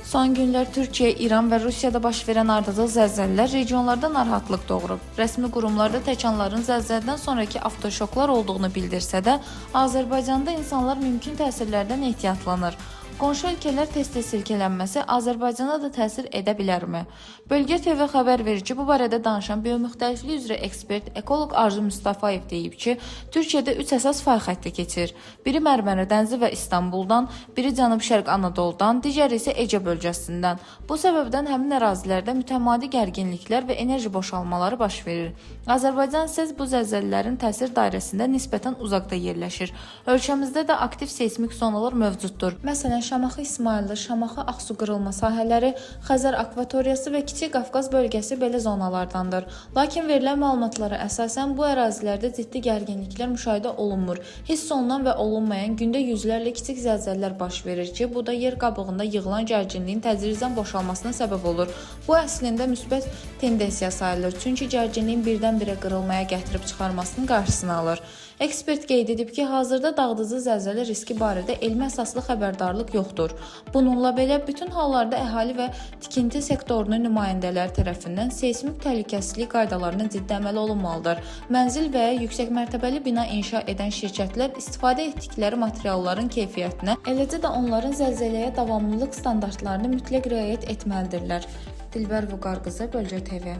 Son günlər Türkiyə, İran və Rusiyada baş verən ardıcıl zəlzələlər regionlarda narahatlıq doğurub. Rəsmi qurumlarda təkanların zəlzələdən sonraki avtoşoklar olduğunu bildirsə də, Azərbaycanda insanlar mümkün təsirlərdən ehtiyatlanır. Qonşu ölkələr tez-tez silkelənməsi Azərbaycana da təsir edə bilərmi? Bölgə TV xəbər verir ki, bu barədə danışan biomüxtəliflik üzrə ekspert, ekoloq Arzu Mustafayev deyib ki, Türkiyədə 3 əsas fay xətti keçir. Biri Mərmərə dənizi və İstanbuldan, biri Cənub-Şərq Anadoludan, digəri isə Əcə bölgəsindən. Bu səbəbdən həmin ərazilərdə mütəmadi gərginliklər və enerji boşalmaları baş verir. Azərbaycan isə bu zəlzələlərin təsir dairəsində nisbətən uzaqda yerləşir. Ölkəmizdə də aktiv seysmik zonalar mövcuddur. Məsələn, Şamaxı İsmayıllı, Şamaxı Ağsu qırılma sahələri, Xəzər akvatoriyası və Kiçik Qafqaz bölgəsi belə zonalardandır. Lakin verilən məlumatlara əsasən bu ərazilərdə ciddi gərginliklər müşahidə olunmur. Hiss olunan və olunmayan gündə yüzlərlə kiçik zəlzələlər baş verir ki, bu da yer qabığında yığılan gərginliyin tədricən boşalmasına səbəb olur. Bu əslində müsbət tendensiya sayılır, çünki gərginliyin birdən-birə qırılmaya gətirib çıxarmasının qarşısını alır. Ekspert qeyd edib ki, hazırda dağıdıcı zəlzələ riski barədə elmi əsaslı xəbərdarlıq yoxdur. Bununla belə, bütün hallarda əhali və tikinti sektorunun nümayəndələri tərəfindən seysmik təhlükəsizlik qaydalarına ciddi əməl olunmalıdır. Mənzil və ya yüksək mərtəbəli bina inşa edən şirkətlər istifadə etdikləri materialların keyfiyyətinə, eləcə də onların zəlzələyə davamlılıq standartlarını mütləq riayət etməlidirlər. Dilbər Vüqar qızı, Bölgə TV.